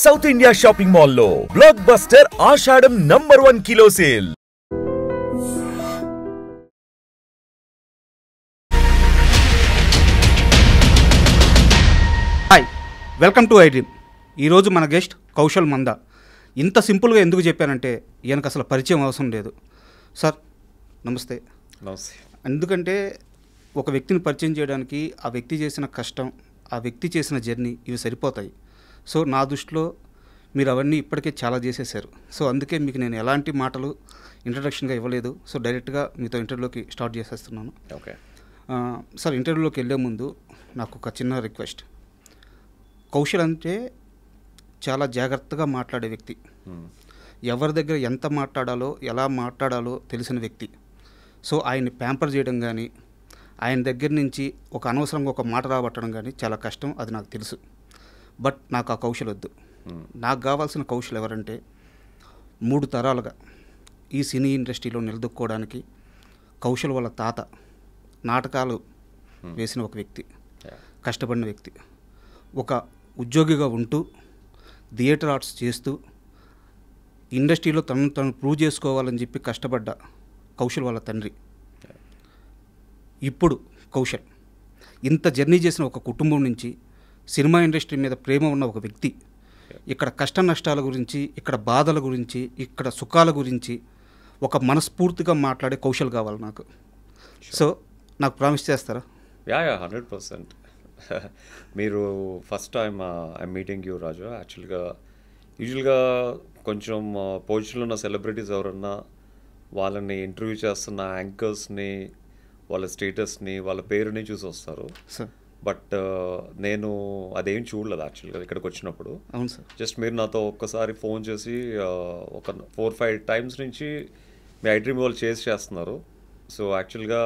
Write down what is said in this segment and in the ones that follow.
South India shopping mall లో blockbuster Ashadham number 1 kilo sale. Hi, welcome to iDream. ఈరోజు మన guest Kaushal మందా. ఇంత సింపుల్గా ఎందుకు చెప్పానంటే ఈయనకు అసలు పరిచయం అవసరం లేదు. సార్ నమస్తే. నమస్తే. ఎందుకంటే ఒక వ్యక్తిని పరిచయం చేయడానికి ఆ వ్యక్తి చేసిన కష్టం, ఆ వ్యక్తి చేసిన జర్నీ ఇవి సరిపోతాయి. సో నా దృష్టిలో మీరు అవన్నీ ఇప్పటికే చాలా చేసేసారు. సో అందుకే మీకు నేను ఎలాంటి మాటలు ఇంట్రడక్షన్గా ఇవ్వలేదు. సో డైరెక్ట్గా మీతో ఇంటర్వ్యూలోకి స్టార్ట్ చేసేస్తున్నాను. ఓకే సార్, ఇంటర్వ్యూలోకి వెళ్ళే ముందు నాకు ఒక చిన్న రిక్వెస్ట్. కౌశల్ అంటే చాలా జాగ్రత్తగా మాట్లాడే వ్యక్తి, ఎవరి దగ్గర ఎంత మాట్లాడాలో ఎలా మాట్లాడాలో తెలిసిన వ్యక్తి. సో ఆయన్ని ప్యాంపర్ చేయడం కానీ, ఆయన దగ్గర నుంచి ఒక అనవసరంగా ఒక మాట రాబట్టడం కానీ చాలా కష్టం, అది నాకు తెలుసు. బట్ నాకు ఆ కౌశల్ వద్దు. నాకు కావాల్సిన కౌశల్ ఎవరంటే 3 తరాలుగా ఈ సినీ ఇండస్ట్రీలో నిలదొక్కోవడానికి కౌశల్ వాళ్ళ తాత నాటకాలు వేసిన ఒక వ్యక్తి, కష్టపడిన వ్యక్తి, ఒక ఉద్యోగిగా ఉంటూ థియేటర్ ఆర్ట్స్ చేస్తూ ఇండస్ట్రీలో తను ప్రూవ్ చేసుకోవాలని చెప్పి కష్టపడ్డ కౌశల్ వాళ్ళ తండ్రి. ఇప్పుడు కౌశల్ ఇంత జర్నీ చేసిన ఒక కుటుంబం నుంచి సినిమా ఇండస్ట్రీ మీద ప్రేమ ఉన్న ఒక వ్యక్తి ఇక్కడ కష్ట నష్టాల గురించి, ఇక్కడ బాధల గురించి, ఇక్కడ సుఖాల గురించి ఒక మనస్ఫూర్తిగా మాట్లాడే కౌశల్ కావాలి నాకు. సో నాకు ప్రామిస్ చేస్తారా? 100%. మీరు first time I meeting you Raju. యూజువల్గా కొంచెం పొజిషన్లో ఉన్న సెలబ్రిటీస్ ఎవరన్నా వాళ్ళని ఇంటర్వ్యూ చేస్తున్న యాంకర్స్ని, వాళ్ళ స్టేటస్ని, వాళ్ళ పేరుని చూసి వస్తారు. బట్ నేను అదేం చూడలేదు యాక్చువల్గా ఇక్కడికి వచ్చినప్పుడు. అవును సార్. జస్ట్ మీరు నాతో ఒక్కసారి ఫోన్ చేసి ఒక 4-5 టైమ్స్ నుంచి మీ ఐడ్రీమ్ వాళ్ళు చేస్తున్నారు. సో యాక్చువల్గా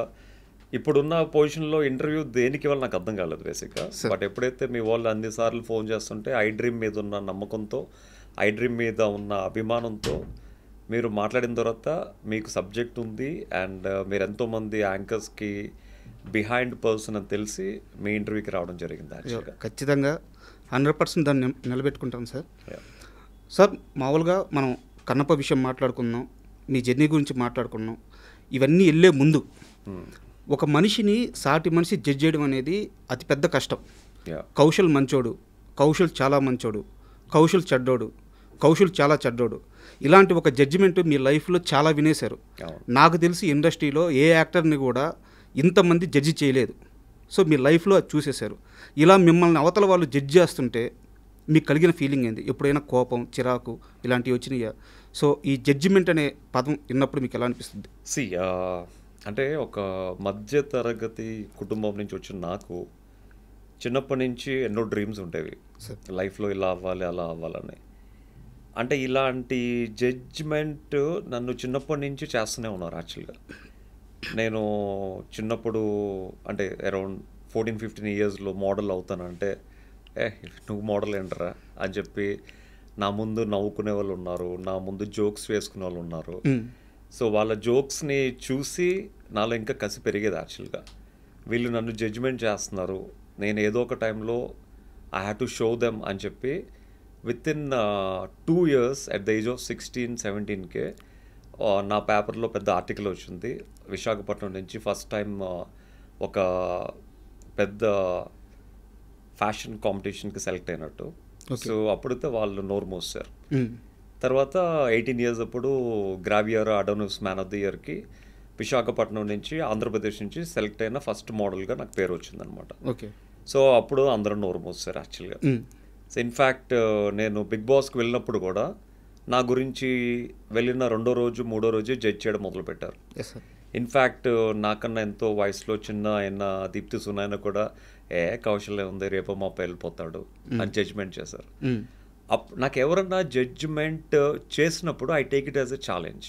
ఇప్పుడున్న పొజిషన్లో ఇంటర్వ్యూ దేనికి వాళ్ళు నాకు అర్థం కాలేదు బేసిక్గా. బట్ ఎప్పుడైతే మీ వాళ్ళు అన్నిసార్లు ఫోన్ చేస్తుంటే ఐడ్రీమ్ మీద ఉన్న నమ్మకంతో, ఐడ్రీమ్ మీద ఉన్న అభిమానంతో మీరు మాట్లాడిన తర్వాత మీకు సబ్జెక్ట్ ఉంది అండ్ మీరు ఎంతోమంది యాంకర్స్కి బిహైండ్ పర్సన్ అని తెలిసి మీ ఇంటర్వ్యూకి రావడం జరిగింది. యాక్చువల్గా ఖచ్చితంగా 100% దాన్ని నిలబెట్టుకుంటాం సార్. సార్, మామూలుగా మనం కన్నప్ప విషయం మాట్లాడుకున్నాం, మీ జర్నీ గురించి మాట్లాడుకున్నాం. ఇవన్నీ వెళ్ళే ముందు ఒక మనిషిని సాటి మనిషి జడ్జ్ చేయడం అనేది అతిపెద్ద కష్టం. కౌశల్ మంచోడు, కౌశల్ చాలా మంచోడు, కౌశల్ చెడ్డోడు, కౌశల్ చాలా చెడ్డోడు, ఇలాంటి ఒక జడ్జిమెంట్ మీ లైఫ్లో చాలా వినేశారు. నాకు తెలిసి ఇండస్ట్రీలో ఏ యాక్టర్ని కూడా ఇంతమంది జడ్జి చేయలేదు. సో మీ లైఫ్లో అది చూసేశారు. ఇలా మిమ్మల్ని అవతల వాళ్ళు జడ్జి చేస్తుంటే మీకు కలిగిన ఫీలింగ్ ఏంది? ఎప్పుడైనా కోపం, చిరాకు ఇలాంటివి వచ్చినాయా? సో ఈ జడ్జిమెంట్ అనే పదం విన్నప్పుడు మీకు ఎలా అనిపిస్తుంది? అంటే ఒక మధ్య తరగతి కుటుంబం నుంచి వచ్చిన నాకు చిన్నప్పటి నుంచి ఎన్నో డ్రీమ్స్ ఉండేవి, లైఫ్లో ఇలా అవ్వాలి అలా అవ్వాలని. అంటే ఇలాంటి జడ్జిమెంట్ నన్ను చిన్నప్పటి నుంచి చేస్తూనే ఉన్నారు. యాక్చువల్గా నేను చిన్నప్పుడు అంటే అరౌండ్ 14-15 ఇయర్స్లో మోడల్ అవుతానంటే నువ్వు మోడల్ ఏంటరా అని చెప్పి నా ముందు నవ్వుకునే వాళ్ళు ఉన్నారు, నా ముందు జోక్స్ వేసుకునే వాళ్ళు ఉన్నారు. సో వాళ్ళ జోక్స్ని చూసి నాలో ఇంకా కసి పెరిగేది. యాక్చువల్గా వీళ్ళు నన్ను జడ్జిమెంట్ చేస్తున్నారు, నేను ఏదో ఒక టైంలో I have to show them అని చెప్పి within 2 years at the age of 16-17కే నా పేపర్లో పెద్ద ఆర్టికల్ వచ్చింది. విశాఖపట్నం నుంచి ఫస్ట్ టైం ఒక పెద్ద ఫ్యాషన్ కాంపిటీషన్కి సెలెక్ట్ అయినట్టు. సో అప్పుడైతే వాళ్ళు నోరు మోసారు. తర్వాత 18 years అప్పుడు గ్రావియర్ అడోనిస్ మ్యాన్ ఆఫ్ ది ఇయర్కి విశాఖపట్నం నుంచి, ఆంధ్రప్రదేశ్ నుంచి సెలెక్ట్ అయిన ఫస్ట్ మోడల్గా నాకు పేరు వచ్చిందనమాట. ఓకే. సో అప్పుడు అందరూ నోరు మోసారు యాక్చువల్గా. సో ఇన్ఫ్యాక్ట్ నేను బిగ్ బాస్కి వెళ్ళినప్పుడు కూడా నా గురించి వెళ్ళిన 2వ రోజు 3వ రోజే జడ్జ్ చేయడం మొదలుపెట్టారు. ఇన్ఫ్యాక్ట్ నాకన్నా ఎంతో వయసులో చిన్న అయిన దీప్తి సునాయన కూడా కౌశల్య ఉంది, రేపు మా వెళ్ళిపోతాడు అని జడ్జ్మెంట్ చేశారు. నాకు ఎవరన్నా జడ్జ్మెంట్ చేసినప్పుడు I take it as a challenge.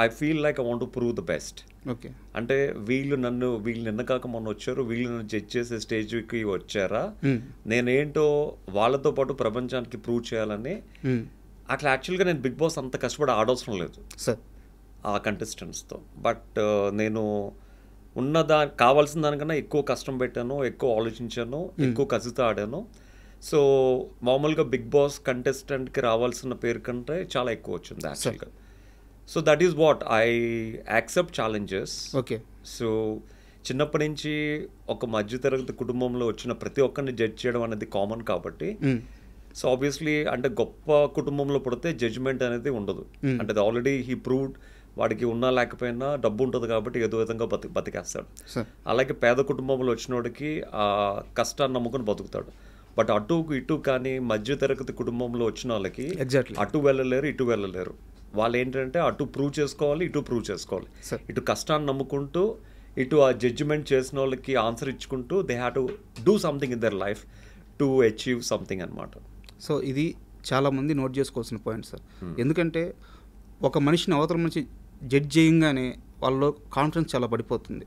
I feel like I want to prove the best. అంటే వీళ్ళు నిన్న కాక మొన్న వచ్చారు, వీళ్ళు నన్ను జడ్జ్ చేసే స్టేజ్కి వచ్చారా, నేనేంటో వాళ్ళతో పాటు ప్రపంచానికి ప్రూవ్ చేయాలని. అట్లా యాక్చువల్గా నేను బిగ్ బాస్ అంత కష్టపడి ఆడవసరం లేదు ఆ కంటెస్టెంట్స్తో. బట్ నేను కావాల్సిన దానికన్నా ఎక్కువ కష్టం పెట్టాను, ఎక్కువ ఆలోచించాను, ఎక్కువ కసితో ఆడాను. సో మామూలుగా బిగ్ బాస్ కంటెస్టెంట్కి రావాల్సిన పేరు కంటే చాలా ఎక్కువ వచ్చింది యాక్చువల్గా. So that is what I accept challenges. Okay. So చిన్నప్పటి నుంచి ఒక మధ్యతరగతి కుటుంబంలో వచ్చిన ప్రతి ఒక్కరిని జడ్జ్ చేయడం అనేది కామన్ కాబట్టి, సో ఆబ్వియస్లీ అంటే గొప్ప కుటుంబంలో పుడితే జడ్జ్మెంట్ అనేది ఉండదు. అంటే అది ఆల్రెడీ హీ ప్రూవ్డ్, వాడికి ఉన్నా లేకపోయినా డబ్బు ఉంటుంది కాబట్టి ఏదో విధంగా బతికేస్తాడు. అలాగే పేద కుటుంబంలో వచ్చినోడికి ఆ కష్టాన్ని నమ్ముకొని బతుకుతాడు. బట్ అటు ఇటు కానీ మధ్యతరగతి కుటుంబంలో వచ్చిన వాళ్ళకి అటు వెళ్ళలేరు, ఇటు వెళ్ళలేరు. వాళ్ళు ఏంటంటే అటు ప్రూవ్ చేసుకోవాలి, ఇటు ప్రూవ్ చేసుకోవాలి. ఇటు కష్టాన్ని నమ్ముకుంటూ ఇటు ఆ జడ్జిమెంట్ చేసిన వాళ్ళకి ఆన్సర్ ఇచ్చుకుంటూ they have to do something in their life to achieve something అనమాట. సో ఇది చాలామంది నోట్ చేసుకోవాల్సిన పాయింట్ సార్. ఎందుకంటే ఒక మనిషిని అవతల మనిషి జడ్జ్ చేయంగానే వాళ్ళలో కాన్ఫిడెన్స్ చాలా పడిపోతుంది.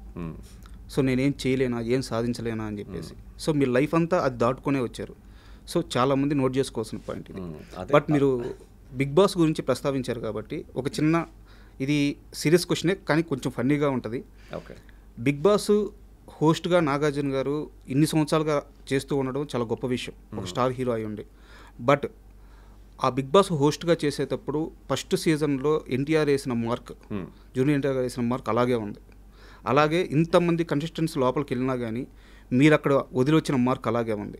సో నేనేం చేయలేనా, ఏం సాధించలేనా అని చెప్పేసి. సో మీ లైఫ్ అంతా అది దాటుకునే వచ్చారు. సో చాలామంది నోట్ చేసుకోవాల్సిన పాయింట్ ఇది. బట్ మీరు బిగ్ బాస్ గురించి ప్రస్తావించారు కాబట్టి ఒక చిన్న, ఇది సీరియస్ క్వశ్చనే కానీ కొంచెం ఫన్నీగా ఉంటుంది. ఓకే. బిగ్ బాస్ హోస్ట్గా నాగార్జున గారు ఇన్ని సంవత్సరాలుగా చేస్తూ ఉండడం చాలా గొప్ప విషయం, ఒక స్టార్ హీరో అయి ఉండి. బట్ ఆ బిగ్ బాస్ హోస్ట్గా చేసేటప్పుడు ఫస్ట్ సీజన్లో ఎన్టీఆర్ వేసిన మార్క్, జూనియర్ ఎన్టీఆర్ వేసిన మార్క్ అలాగే ఉంది. అలాగే ఇంతమంది కంటెస్టెంట్స్ లోపలికి వెళ్ళినా కానీ మీరు అక్కడ వదిలివచ్చిన మార్క్ అలాగే ఉంది.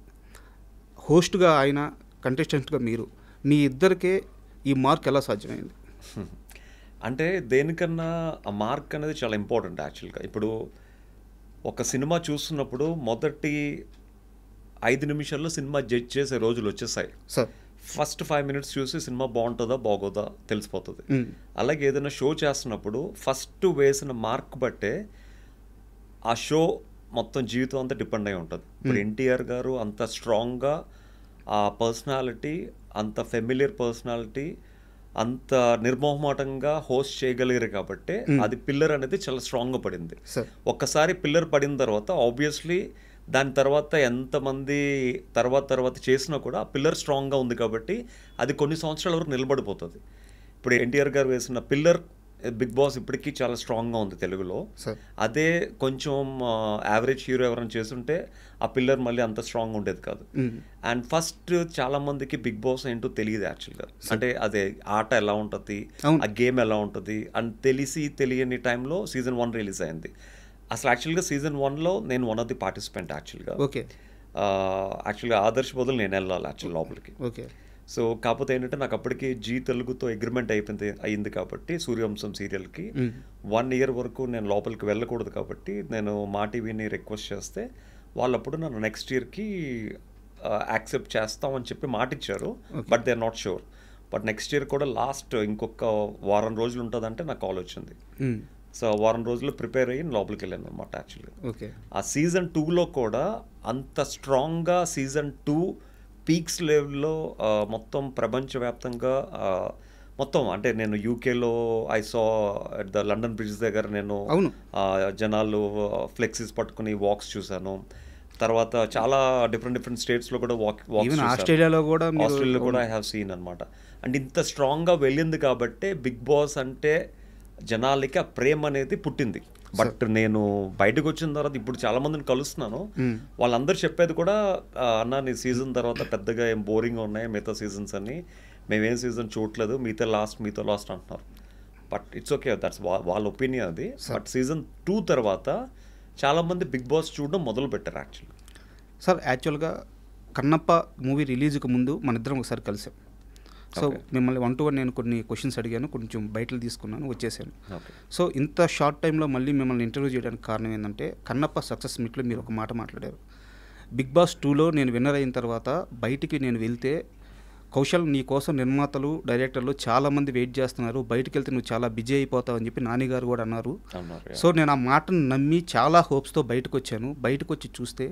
హోస్ట్గా ఆయన, కంటెస్టెంట్గా మీరు, మీ ఇద్దరికే ఈ మార్క్ ఎలా సాధ్యమైంది? అంటే దేనికన్నా ఆ మార్క్ అనేది చాలా ఇంపార్టెంట్ యాక్చువల్గా. ఇప్పుడు ఒక సినిమా చూస్తున్నప్పుడు మొదటి 5 నిమిషాల్లో సినిమా జడ్జ్ చేసే రోజులు వచ్చేసాయి సార్. ఫస్ట్ 5 minutes చూసి సినిమా బాగుంటుందా బాగోదా తెలిసిపోతుంది. అలాగే ఏదైనా షో చేస్తున్నప్పుడు ఫస్ట్ వేసిన మార్క్ బట్టే ఆ షో మొత్తం జీవితం అంతా డిపెండ్ అయి ఉంటుంది. ఇప్పుడు ఎన్టీఆర్ గారు అంత స్ట్రాంగ్గా ఆ పర్సనాలిటీ, అంత ఫెమిలియర్ పర్సనాలిటీ, అంత నిర్మోహమాటంగా హోస్ట్ చేయగలిగారు కాబట్టి అది పిల్లర్ అనేది చాలా స్ట్రాంగ్గా పడింది. ఒక్కసారి పిల్లర్ పడిన తర్వాత ఆబ్వియస్లీ దాని తర్వాత ఎంతమంది తర్వాత చేసినా కూడా ఆ పిల్లర్ స్ట్రాంగ్గా ఉంది కాబట్టి అది కొన్ని సంవత్సరాల వరకు నిలబడిపోతుంది. ఇప్పుడు ఎన్టీఆర్ గారు వేసిన పిల్లర్ బిగ్ బాస్ ఇప్పటికీ చాలా స్ట్రాంగ్గా ఉంది తెలుగులో. అదే కొంచెం యావరేజ్ హీరో ఎవరైనా చేస్తుంటే ఆ పిల్లర్ మళ్ళీ అంత స్ట్రాంగ్ ఉండేది కాదు. అండ్ ఫస్ట్ చాలా మందికి బిగ్ బాస్ ఏంటో తెలియదు యాక్చువల్గా. అంటే అదే ఆట ఎలా ఉంటుంది, ఆ గేమ్ ఎలా ఉంటుంది అని తెలియని టైంలో సీజన్ 1 రిలీజ్ అయింది. అసలు యాక్చువల్గా సీజన్ 1లో నేను వన్ ఆఫ్ ది పార్టిసిపెంట్ యాక్చువల్గా. ఓకే. యాక్చువల్గా ఆదర్శ్ బదులు నేను వెళ్ళాలి యాక్చువల్ లోపలికి. ఓకే. సో కాకపోతే ఏంటంటే నాకు అప్పటికి జీ తెలుగుతో అగ్రిమెంట్ అయింది కాబట్టి సూర్యవంశం సీరియల్కి 1 year వరకు నేను లోపలికి వెళ్ళకూడదు కాబట్టి నేను మా టీవీని రిక్వెస్ట్ చేస్తే వాళ్ళప్పుడు నన్ను నెక్స్ట్ ఇయర్కి యాక్సెప్ట్ చేస్తామని చెప్పి మాట ఇచ్చారు. But they are not sure. But next year కూడా లాస్ట్ ఇంకొక వారం రోజులు ఉంటుందంటే నాకు కాల్ వచ్చింది. సో వారం రోజులు ప్రిపేర్ అయ్యి లోపలికి వెళ్ళాను అనమాట యాక్చువల్గా. ఓకే. ఆ సీజన్ 2లో కూడా అంత స్ట్రాంగ్గా సీజన్ 2 పీక్స్ లెవెల్లో మొత్తం ప్రపంచవ్యాప్తంగా మొత్తం అంటే నేను యూకేలో I saw at the London bridge దగ్గర నేను జనాలు ఫ్లెక్సీస్ పట్టుకుని వాక్స్ చూశాను. తర్వాత చాలా డిఫరెంట్ స్టేట్స్లో కూడా వాక్స్ ఆస్ట్రేలియాలో కూడా ఐ హ్యావ్ సీన్ అనమాట. అండ్ ఇంత స్ట్రాంగ్గా వెళ్ళింది కాబట్టి బిగ్ బాస్ అంటే జనాలకి ఆ ప్రేమ అనేది పుట్టింది. బట్ నేను బయటకు వచ్చిన తర్వాత ఇప్పుడు చాలా మందిని కలుస్తున్నాను, వాళ్ళందరూ చెప్పేది కూడా అన్న నీ సీజన్ తర్వాత పెద్దగా ఏం బోరింగ్గా ఉన్నాయి మిగతా సీజన్స్ అని, మేమేం సీజన్ చూడలేదు, మీతో లాస్ట్ అంటున్నారు. బట్ ఇట్స్ ఓకే, దట్స్ వాళ్ళ ఒపీనియన్ అది. బట్ సీజన్ 2 తర్వాత చాలామంది బిగ్ బాస్ చూడడం మొదలు పెట్టారు యాక్చువల్లీ. సార్ యాక్చువల్గా కన్నప్ప మూవీ రిలీజ్కి ముందు మన ఇద్దరం ఒకసారి కలిసాం. సో మిమ్మల్ని 1-to-1 నేను కొన్ని క్వశ్చన్స్ అడిగాను, కొంచెం బయటలు తీసుకున్నాను, వచ్చేసాను. సో ఇంత షార్ట్ టైంలో మళ్ళీ మిమ్మల్ని ఇంటర్వ్యూ చేయడానికి కారణం ఏంటంటే కన్నప్ప సక్సెస్ మీట్లో మీరు ఒక మాట మాట్లాడారు. బిగ్ బాస్ 2లో నేను విన్నర్ అయిన తర్వాత బయటికి నేను వెళ్తే కౌశల్ నీ కోసం నిర్మాతలు, డైరెక్టర్లు చాలామంది వెయిట్ చేస్తున్నారు, బయటికి వెళ్తే నువ్వు చాలా బిజీ అయిపోతావు అని చెప్పి నాని గారు కూడా అన్నారు. సో నేను ఆ మాటను నమ్మి చాలా హోప్స్తో బయటకు వచ్చాను. బయటకు వచ్చి చూస్తే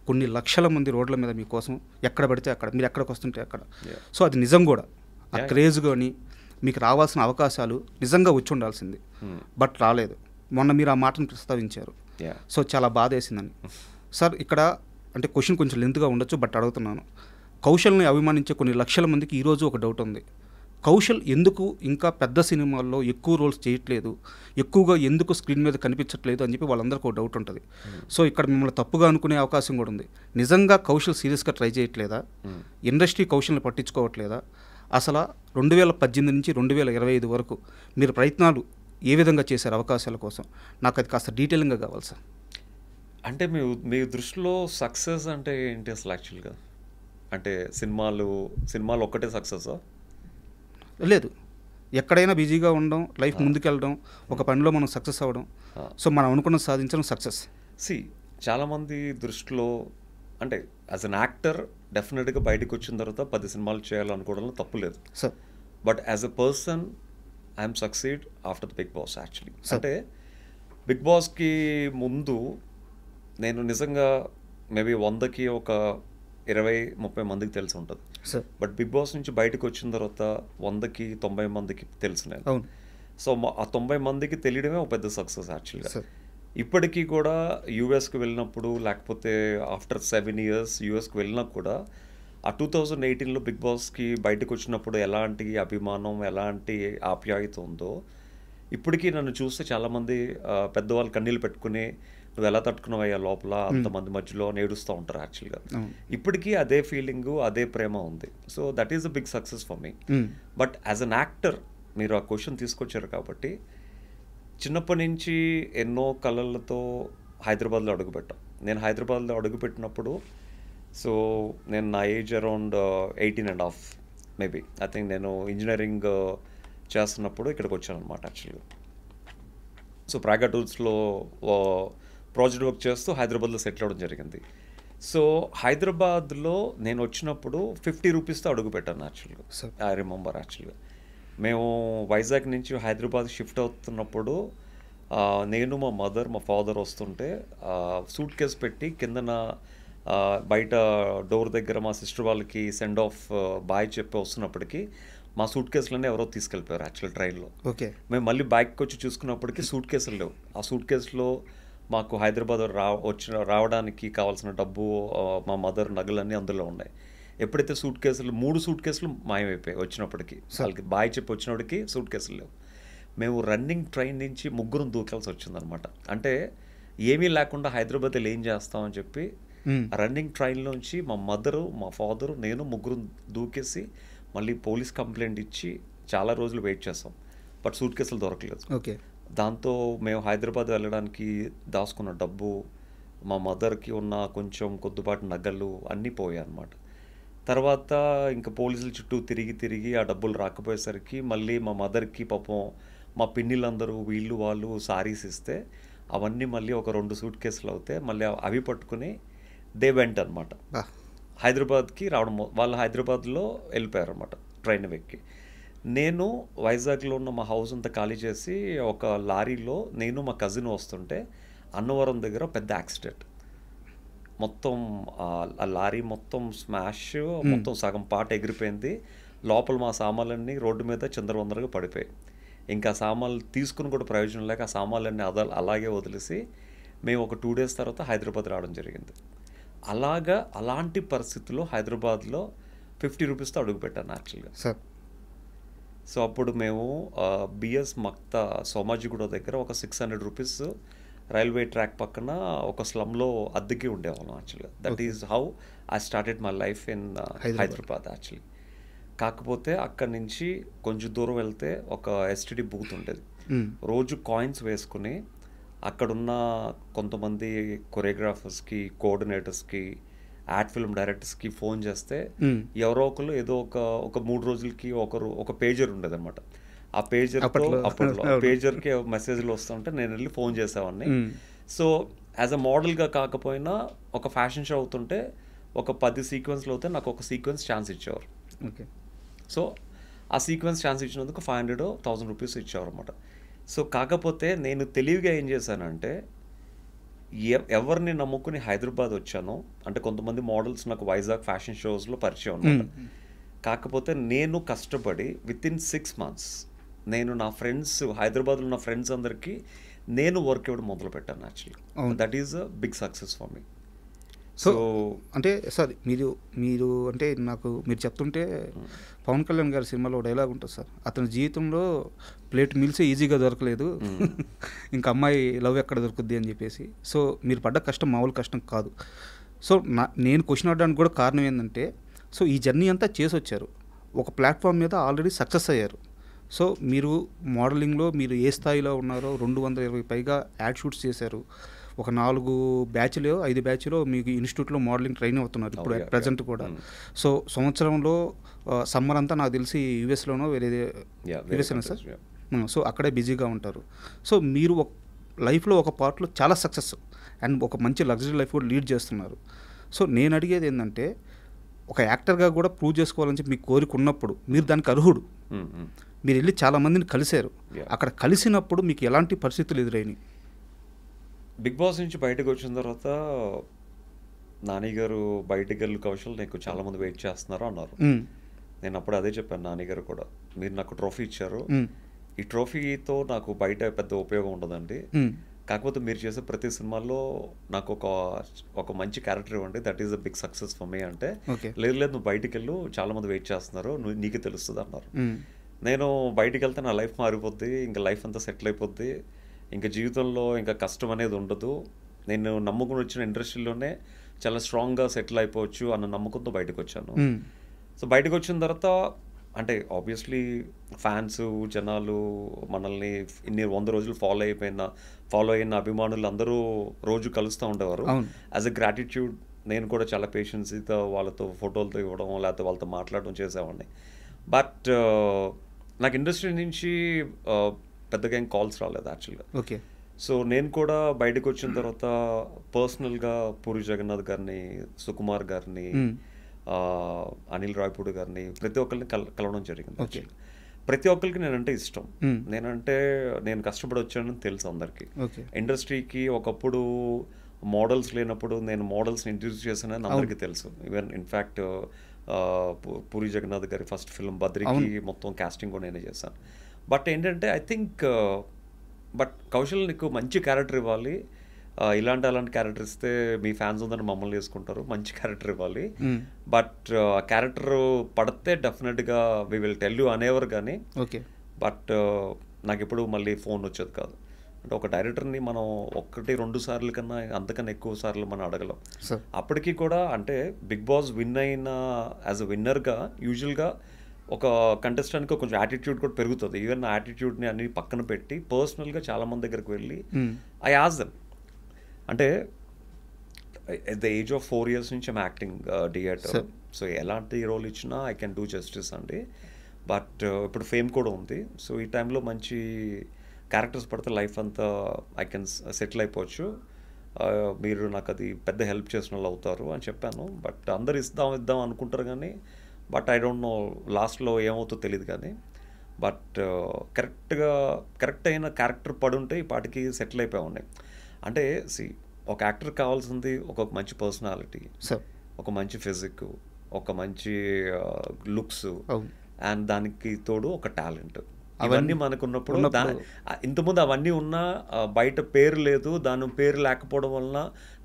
కొన్ని లక్షల మంది రోడ్ల మీద మీకోసం ఎక్కడ పడితే అక్కడ, మీరు ఎక్కడికి వస్తుంటే అక్కడ. సో అది నిజం కూడా, ఆ క్రేజ్ కానీ మీకు రావాల్సిన అవకాశాలు నిజంగా వచ్చి ఉండాల్సింది, బట్ రాలేదు. మొన్న మీరు ఆ మాటను ప్రస్తావించారు. సో చాలా బాధ వేసిందని. సార్ ఇక్కడ అంటే క్వశ్చన్ కొంచెం లెంత్గా ఉండొచ్చు, బట్ అడుగుతున్నాను. కౌశల్ని అభిమానించే కొన్ని లక్షల మందికి ఈరోజు ఒక డౌట్ ఉంది, కౌశల్ ఎందుకు ఇంకా పెద్ద సినిమాల్లో ఎక్కువ రోల్స్ చేయట్లేదు, ఎక్కువగా ఎందుకు స్క్రీన్ మీద కనిపించట్లేదు అని చెప్పి వాళ్ళందరికీ ఒక డౌట్ ఉంటుంది. సో ఇక్కడ మిమ్మల్ని తప్పుగా అనుకునే అవకాశం కూడా ఉంది. నిజంగా కౌశల్ సీరియస్గా ట్రై చేయట్లేదా, ఇండస్ట్రీ కౌశల్ని పట్టించుకోవట్లేదా, అసలు 2018 నుంచి 2025 వరకు మీరు ప్రయత్నాలు ఏ విధంగా చేశారు అవకాశాల కోసం? నాకు అది కాస్త డీటెయిలింగ్గా కావాలి సార్. అంటే మీ దృష్టిలో సక్సెస్ అంటే ఏంటి అసలు యాక్చువల్గా? అంటే సినిమాలు ఒక్కటే సక్సెసా? లేదు, ఎక్కడైనా బిజీగా ఉండడం, లైఫ్ ముందుకెళ్ళడం, ఒక పనిలో మనం సక్సెస్ అవ్వడం, సో మనం అనుకున్న సాధించడం సక్సెస్. చాలామంది దృష్టిలో అంటే యాజ్ అన్ యాక్టర్ డెఫినెట్గా బయటకు వచ్చిన తర్వాత 10 సినిమాలు చేయాలనుకోవడంలో తప్పు లేదు sir. But as a person I'm succeed after the Bigg Boss actually. అంటే బిగ్ బాస్కి ముందు నేను నిజంగా మేబీ 100కి ఒక 20-30 మందికి తెలిసి ఉంటుంది. బట్ బిగ్ బాస్ నుంచి బయటకు వచ్చిన తర్వాత 100కి 90 మందికి తెలుసు నేను. సో ఆ 90 మందికి తెలియడమే ఒక పెద్ద సక్సెస్ యాక్చువల్గా. ఇప్పటికీ కూడా యూఎస్కి వెళ్ళినప్పుడు, లేకపోతే ఆఫ్టర్ 7 years యూఎస్కి వెళ్ళినా కూడా ఆ 2018లో బిగ్ బాస్కి బయటకు వచ్చినప్పుడు ఎలాంటి అభిమానం, ఎలాంటి ఆప్యాయత ఉందో ఇప్పటికీ నన్ను చూస్తే చాలామంది పెద్దవాళ్ళు కన్నీళ్ళు పెట్టుకుని నువ్వు ఎలా తట్టుకున్నావయ్యా లోపల అంతమంది మధ్యలో నేడుస్తూ ఉంటారు యాక్చువల్గా. ఇప్పటికీ అదే ఫీలింగు, అదే ప్రేమ ఉంది. So that is a big success for me. But as an actor మీరు ఆ క్వశ్చన్ తీసుకొచ్చారు కాబట్టి, చిన్నప్పటి నుంచి ఎన్నో కళలతో హైదరాబాద్లో అడుగుపెట్టాం. నేను హైదరాబాద్లో అడుగుపెట్టినప్పుడు సో నేను నా age around 18.5 maybe. I think నేను ఇంజనీరింగ్ చేస్తున్నప్పుడు ఇక్కడికి వచ్చాను అనమాట యాక్చువల్గా. సో ప్రాగా టూల్స్లో ప్రాజెక్ట్ వర్క్ చేస్తూ హైదరాబాద్లో సెటిల్ అవ్వడం జరిగింది. సో హైదరాబాద్లో నేను వచ్చినప్పుడు 50 రూపీస్తో అడుగు పెట్టాను యాక్చువల్గా. ఐ రిమెంబర్ యాక్చువల్గా మేము వైజాగ్ నుంచి హైదరాబాద్ షిఫ్ట్ అవుతున్నప్పుడు నేను, మా మదర్, మా ఫాదర్ వస్తుంటే సూట్ కేస్ పెట్టి కిందన బయట డోర్ దగ్గర మా సిస్టర్ వాళ్ళకి సెండ్ ఆఫ్ బాయ్ చెప్పి వస్తున్నప్పటికీ మా సూట్ కేసులన్నీ ఎవరో తీసుకెళ్ళిపోయారు యాక్చువల్ ట్రైన్లో. మేము మళ్ళీ బ్యాగ్కి వచ్చి చూసుకున్నప్పటికీ సూట్ కేసులు లేవు. ఆ సూట్ కేసులో మాకు హైదరాబాద్ రావడానికి కావాల్సిన డబ్బు, మా మదర్ నగలన్నీ అందులో ఉన్నాయి. ఎప్పుడైతే సూట్ కేసులు 3 సూట్ కేసులు మాయమైపోయాయి వచ్చినప్పటికీ, వాళ్ళకి బాయ్ చెప్పి వచ్చినప్పటికీ సూట్ కేసులు లేవు. మేము రన్నింగ్ ట్రైన్ నుంచి 3 దూకాల్సి వచ్చిందనమాట. అంటే ఏమీ లేకుండా హైదరాబాద్లో ఏం చేస్తామని చెప్పి రన్నింగ్ ట్రైన్లోంచి మా మదరు, మా ఫాదరు, నేను 3 దూకేసి మళ్ళీ పోలీస్ కంప్లైంట్ ఇచ్చి చాలా రోజులు వెయిట్ చేస్తాం. బట్ సూట్ కేసులు దొరకలేదు. దాంతో మేము హైదరాబాద్ వెళ్ళడానికి దాచుకున్న డబ్బు, మా మదర్కి ఉన్న కొంచెం కొద్దిపాటి నగలు అన్నీ పోయాయి అన్నమాట. తర్వాత ఇంకా పోలీసుల చుట్టూ తిరిగి ఆ డబ్బులు రాకపోయేసరికి మళ్ళీ మా మదర్కి పాపం మా పిన్నిలందరూ వీళ్ళు వాళ్ళు సారీస్ ఇస్తే అవన్నీ మళ్ళీ ఒక 2 సూట్ కేసులు అవుతాయి. మళ్ళీ అవి పట్టుకుని దే వెంట్ అనమాట హైదరాబాద్కి రావడం. వాళ్ళు హైదరాబాద్లో వెళ్ళిపోయారు అనమాట ట్రైన్ ఎక్కి. నేను వైజాగ్లో ఉన్న మా హౌస్ అంతా ఖాళీ చేసి ఒక లారీలో నేను మా కజిన్ వస్తుంటే అన్నవరం దగ్గర పెద్ద యాక్సిడెంట్. మొత్తం ఆ లారీ మొత్తం స్మాష్, మొత్తం సగం పాట ఎగిరిపోయింది. లోపల మా సామాన్లన్నీ రోడ్డు మీద చిందరవందరగా పడిపోయాయి. ఇంకా సామాన్లు తీసుకుని కూడా ప్రయోజనం లేక ఆ సామాన్లన్నీ అలాగే వదిలేసి మేము ఒక 2 days తర్వాత హైదరాబాద్ రావడం జరిగింది. అలాంటి పరిస్థితుల్లో హైదరాబాద్లో 50 రూపీస్తో అడుగుపెట్టాను యాక్చువల్గా. సో అప్పుడు మేము బిఎస్ మక్తా సోమాజిగూడ దగ్గర ఒక 600 రూపీస్ రైల్వే ట్రాక్ పక్కన ఒక స్లమ్లో అద్దెకి ఉండేవాళ్ళం యాక్చువల్గా. That is how I started my life in Hyderabad actually. కాకపోతే అక్కడి నుంచి కొంచెం దూరం వెళ్తే ఒక ఎస్టీడీ బూత్ ఉండేది. రోజు కాయిన్స్ వేసుకుని అక్కడున్న కొంతమంది కొరియోగ్రాఫర్స్కి, కోఆర్డినేటర్స్కి, యాడ్ ఫిల్మ్ డైరెక్టర్స్కి ఫోన్ చేస్తే ఎవరో ఒకరు ఏదో ఒక 3 రోజులకి ఒక పేజర్ ఉండేది అనమాట. ఆ పేజర్కి మెసేజ్లు వస్తుంటే నేను వెళ్ళి ఫోన్ చేసేవాడిని. సో యాజ్ అ మోడల్గా కాకపోయినా ఒక ఫ్యాషన్ షో అవుతుంటే ఒక 10 సీక్వెన్స్లు అవుతే నాకు ఒక సీక్వెన్స్ ఛాన్స్ ఇచ్చేవారు. సో ఆ సీక్వెన్స్ ఛాన్స్ ఇచ్చినందుకు 500-1000 రూపీస్ ఇచ్చేవారు అనమాట. సో కాకపోతే నేను తెలివిగా ఏం చేశానంటే, ఎవరిని నమ్ముకుని హైదరాబాద్ వచ్చానో, అంటే కొంతమంది మోడల్స్ నాకు వైజాగ్ ఫ్యాషన్ షోస్లో పరిచయం అనమాట. కాకపోతే నేను కష్టపడి వితిన్ 6 months నేను నా ఫ్రెండ్స్, హైదరాబాద్లో ఉన్న ఫ్రెండ్స్ అందరికీ నేను వర్క్ ఇవ్వడం మొదలు పెట్టాను actually. That is a big success for me. So అంటే సార్ మీరు అంటే నాకు మీరు చెప్తుంటే పవన్ కళ్యాణ్ గారి సినిమాలో డైలాగ్ ఉంటుంది సార్, అతని జీవితంలో ప్లేట్ మీల్సే ఈజీగా దొరకలేదు ఇంకా అమ్మాయి లవ్ ఎక్కడ దొరుకుద్ది అని చెప్పేసి. సో మీరు పడ్డ కష్టం మామూలు కష్టం కాదు. సో నేను క్వశ్చన్ అడడానికి కూడా కారణం ఏంటంటే, సో ఈ జర్నీ అంతా చేసి వచ్చారు, ఒక ప్లాట్ఫామ్ మీద ఆల్రెడీ సక్సెస్ అయ్యారు. సో మీరు మోడలింగ్లో మీరు ఏ స్థాయిలో ఉన్నారో 220 పైగా యాడ్ షూట్స్ చేశారు, ఒక 4 బ్యాచ్లో 5 బ్యాచ్లో మీకు ఇన్స్టిట్యూట్లో మోడలింగ్ ట్రైన్ అవుతున్నారు ఇప్పుడు ప్రజెంట్ కూడా. సో సంవత్సరంలో సమ్మర్ అంతా నాకు తెలిసి యూఎస్లోనో యూఎస్ఏనా సార్, సో అక్కడే బిజీగా ఉంటారు. సో మీరు ఒక లైఫ్లో ఒక పార్ట్లో చాలా సక్సెస్ అండ్ ఒక మంచి లగ్జరీ లైఫ్ కూడా లీడ్ చేస్తున్నారు. సో నేను అడిగేది ఏంటంటే, ఒక యాక్టర్గా కూడా ప్రూవ్ చేసుకోవాలని చెప్పి మీకు కోరిక ఉన్నప్పుడు మీరు దానికి అర్హుడు. మీరు వెళ్ళి చాలామందిని కలిశారు, అక్కడ కలిసినప్పుడు మీకు ఎలాంటి పరిస్థితులు ఎదురైనాయి? బిగ్ బాస్ నుంచి బయటకు వచ్చిన తర్వాత నాని గారు బయటకు వెళ్ళి కౌశల్ నీకు చాలామంది వెయిట్ చేస్తున్నారు అన్నారు. నేను అప్పుడు అదే చెప్పాను నాని గారు కూడా, మీరు నాకు ట్రోఫీ ఇచ్చారు, ఈ ట్రోఫీతో నాకు బయట పెద్ద ఉపయోగం ఉండదండి, కాకపోతే మీరు చేసే ప్రతి సినిమాల్లో నాకు ఒక మంచి క్యారెక్టర్ ఇవ్వండి, that is the big success for me అంటే, లేదు నువ్వు బయటికి వెళ్ళు చాలామంది వెయిట్ చేస్తున్నారు, నీకే తెలుస్తుంది అన్నారు. నేను బయటికి వెళ్తే నా లైఫ్ మారిపోద్ది, ఇంకా లైఫ్ అంతా సెటిల్ అయిపోద్ది, ఇంకా జీవితంలో ఇంకా కష్టం అనేది ఉండదు, నేను నమ్ముకుని వచ్చిన ఇండస్ట్రీలోనే చాలా స్ట్రాంగ్గా సెటిల్ అయిపోవచ్చు అన్న నమ్మకంతో బయటకు వచ్చాను. సో బయటకు వచ్చిన తర్వాత అంటే ఆబ్వియస్లీ ఫ్యాన్స్ జనాలు మనల్ని ఇన్ని 100 రోజులు ఫాలో అయిన అభిమానులు అందరూ రోజు కలుస్తూ ఉండేవారు. యాజ్ ఎ గ్రాటిట్యూడ్ నేను కూడా చాలా పేషెన్సీతో వాళ్ళతో ఫోటోలతో ఇవ్వడం లేకపోతే వాళ్ళతో మాట్లాడడం చేసేవాడిని. బట్ నాకు ఇండస్ట్రీ నుంచి పెద్దగా ఏం కాల్స్ రాలేదు యాక్చువల్గా. ఓకే. సో నేను కూడా బయటకు వచ్చిన తర్వాత పర్సనల్గా పూరి జగన్నాథ్ గారిని, సుకుమార్ గారిని, అనిల్ రాయపూడి గారిని ప్రతి ఒక్కరిని కలవడం జరిగింది. ప్రతి ఒక్కరికి నేనంటే ఇష్టం, నేను కష్టపడి వచ్చానని తెలుసు అందరికీ. ఇండస్ట్రీకి ఒకప్పుడు మోడల్స్ లేనప్పుడు నేను మోడల్స్ని ఇంట్రడ్యూస్ చేశానని అందరికీ తెలుసు. ఈవెన్ ఇన్ఫ్యాక్ట్ పూరి జగన్నాథ్ గారి ఫస్ట్ ఫిల్మ్ బద్రికి మొత్తం కాస్టింగ్ కూడా నేనే చేశాను. బట్ ఏంటంటే ఐ థింక్ కౌశల్ నీకు మంచి క్యారెక్టర్ ఇవ్వాలి, అలాంటి క్యారెక్టర్ ఇస్తే మీ ఫ్యాన్స్ ఉందని మమ్మల్ని వేసుకుంటారు, మంచి క్యారెక్టర్ ఇవ్వాలి, బట్ ఆ క్యారెక్టర్ పడితే డెఫినెట్గా వి విల్ టెల్ యూ అనేవారు కానీ, బట్ నాకు ఎప్పుడు మళ్ళీ ఫోన్ వచ్చేది కాదు. అంటే ఒక డైరెక్టర్ని మనం 1-2 సార్లు కన్నా అంతకన్నా ఎక్కువ సార్లు మనం అడగలం. అప్పటికీ కూడా అంటే బిగ్ బాస్ విన్ అయిన యాజ్ అ విన్నర్గా యూజువల్గా ఒక కంటెస్టెంట్కి కొంచెం యాటిట్యూడ్ కూడా పెరుగుతుంది. ఈవెన్ నా యాటిట్యూడ్ని అన్ని పక్కన పెట్టి పర్సనల్గా చాలామంది దగ్గరికి వెళ్ళి ఐ ఆస్ దెమ్, అంటే at the age of 4 years నుంచి ఐమ్ యాక్టింగ్ థియేటర్. సో ఎలాంటి రోల్ ఇచ్చినా ఐ కెన్ డూ జస్టిస్ అండి. బట్ ఇప్పుడు ఫేమ్ కూడా ఉంది, సో ఈ టైంలో మంచి క్యారెక్టర్స్ పడితే లైఫ్ అంతా ఐ కెన్ సెటిల్ అయిపోవచ్చు, మీరు నాకు అది పెద్ద హెల్ప్ చేసిన వాళ్ళు అవుతారు అని చెప్పాను. బట్ అందరు ఇద్దాం అనుకుంటారు కానీ, బట్ ఐ డోంట్ నో లాస్ట్లో ఏమవుతుందో తెలియదు కానీ, బట్ కరెక్ట్ అయిన క్యారెక్టర్ పడుంటే ఈ పాటికి సెటిల్ అయిపోయి ఉన్నాయి. అంటే ఒక యాక్టర్ కావాల్సింది ఒక మంచి పర్సనాలిటీ, ఒక మంచి ఫిజిక్, ఒక మంచి లుక్స్, అండ్ దానికి తోడు ఒక టాలెంట్. అవన్నీ మనకున్నప్పుడు ఇంతకుముందు అవన్నీ ఉన్నా బయట పేరు లేదు, దాని పేరు లేకపోవడం వలన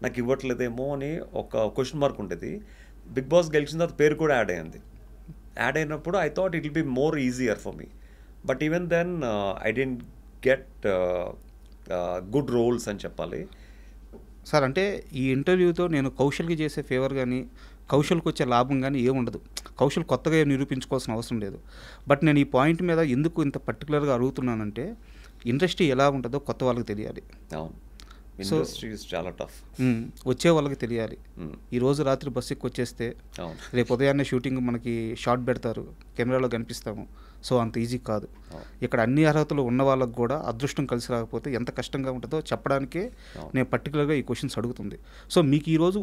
నాకు ఇవ్వట్లేదేమో అని ఒక క్వశ్చన్ మార్క్ ఉండేది. బిగ్ బాస్ గెలిచిన తర్వాత పేరు కూడా యాడ్ అయినప్పుడు I thought it will be more easier for me, but even then I didn't get good roles అని చెప్పాలి. సార్ అంటే ఈ ఇంటర్వ్యూతో నేను కౌశల్కి చేసే ఫేవర్ కానీ కౌశల్కి వచ్చే లాభం కానీ ఏముండదు, కౌశల్ కొత్తగా నిరూపించుకోవాల్సిన అవసరం లేదు. బట్ నేను ఈ పాయింట్ మీద ఎందుకు ఇంత పర్టికులర్గా అడుగుతున్నానంటే, ఇండస్ట్రీ ఎలా ఉంటుందో కొత్త వాళ్ళకి తెలియాలి. ఇండస్ట్రీ ఇస్ చాలా టఫ్, వచ్చే వాళ్ళకి తెలియాలి. ఈరోజు రాత్రి బస్సు ఎక్కి వచ్చేస్తే రేపు ఉదయాన్నే షూటింగ్ మనకి షార్ట్ పెడతారు, కెమెరాలో కనిపిస్తాము, సో అంత ఈజీ కాదు. ఇక్కడ అన్ని అర్హతలు ఉన్న వాళ్ళకు కూడా అదృష్టం కలిసి రాకపోతే ఎంత కష్టంగా ఉంటుందో చెప్పడానికే నేను పర్టికులర్గా ఈ క్వశ్చన్స్ అడుగుతుంది. సో మీకు ఈరోజు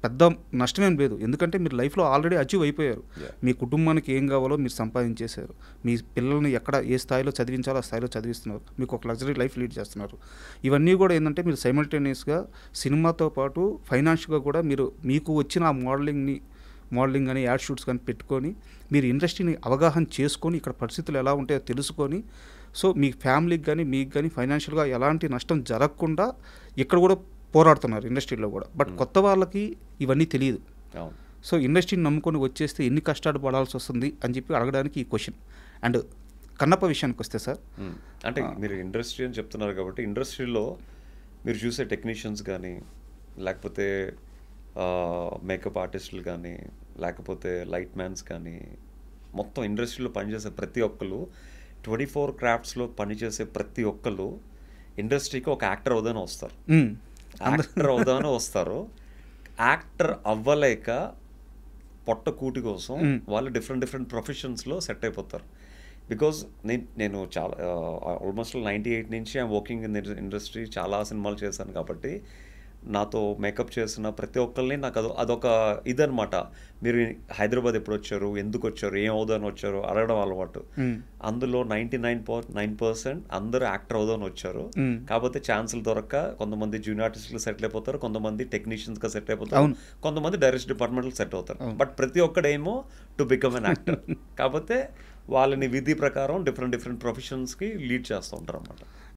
పెద్ద నష్టమేం లేదు, ఎందుకంటే మీరు లైఫ్లో ఆల్రెడీ అచీవ్ అయిపోయారు. మీ కుటుంబానికి ఏం కావాలో మీరు సంపాదించేశారు, మీ పిల్లల్ని ఎక్కడ ఏ స్థాయిలో చదివించాలో ఆ స్థాయిలో చదివిస్తున్నారు, మీకు ఒక లగ్జరీ లైఫ్ లీడ్ చేస్తున్నారు. ఇవన్నీ కూడా ఏంటంటే మీరు సైమల్టేనియస్గా సినిమాతో పాటు ఫైనాన్షియల్గా కూడా మీకు వచ్చిన ఆ మోడలింగ్ కానీ యాడ్ షూట్స్ కానీ పెట్టుకొని మీరు ఇండస్ట్రీని అవగాహన చేసుకొని ఇక్కడ పరిస్థితులు ఎలా ఉంటాయో తెలుసుకొని, సో మీ ఫ్యామిలీకి కానీ మీకు కానీ ఫైనాన్షియల్గా ఎలాంటి నష్టం జరగకుండా ఇక్కడ కూడా పోరాడుతున్నారు ఇండస్ట్రీలో కూడా. బట్ కొత్త వాళ్ళకి ఇవన్నీ తెలియదు. అవును. సో ఇండస్ట్రీని నమ్ముకొని వచ్చేస్తే ఎన్ని కష్టాలు పడాల్సి వస్తుంది అని చెప్పి అడగడానికి ఈ క్వశ్చన్. అండ్ కన్నప్ప విషయానికి వస్తే సార్, అంటే మీరు ఇండస్ట్రీ అని చెప్తున్నారు కాబట్టి ఇండస్ట్రీలో మీరు చూసే టెక్నీషియన్స్ కానీ, లేకపోతే మేకప్ ఆర్టిస్టులు కానీ, లేకపోతే లైట్ మ్యాన్స్ కానీ, మొత్తం ఇండస్ట్రీలో పనిచేసే ప్రతి ఒక్కరు 24 క్రాఫ్ట్స్లో పనిచేసే ప్రతి ఒక్కరు ఇండస్ట్రీకి ఒక యాక్టర్ అవుదానే వస్తారు. యాక్టర్ అవుదానే వస్తారు. యాక్టర్ అవ్వలేక పొట్ట కూటి కోసం వాళ్ళు డిఫరెంట్ ప్రొఫెషన్స్లో సెట్ అయిపోతారు. బికాజ్ నేను చాలా ఆల్మోస్ట్ 98 నుంచి ఐఎమ్ వర్కింగ్ ఇన్ ఇండస్ట్రీ, చాలా సినిమాలు చేశాను కాబట్టి నాతో మేకప్ చేసిన ప్రతి ఒక్కరిని నాకు అదొక ఇదనమాట. మీరు హైదరాబాద్ ఎప్పుడు వచ్చారు, ఎందుకు వచ్చారు, ఏం అవుదాని వచ్చారు అడగడం అలవాటు. అందులో 99.9% అందరూ యాక్టర్ అవుదాని వచ్చారు. కాకపోతే ఛాన్సులు దొరక్క కొంతమంది జూనియర్ ఆర్టిస్టులు సెటిల్ అయిపోతారు, కొంతమంది టెక్నీషియన్స్గా సెట్ అయిపోతారు, కొంతమంది డైరెక్షన్ డిపార్ట్మెంట్లో సెట్ అవుతారు. బట్ ప్రతి ఒక్కడేమో టు బికమ్ అన్ యాక్టర్. కాకపోతే వాళ్ళని విధి ప్రకారం డిఫరెంట్ ప్రొఫెషన్స్కి లీడ్ చేస్తూ ఉంటారు అన్నమాట.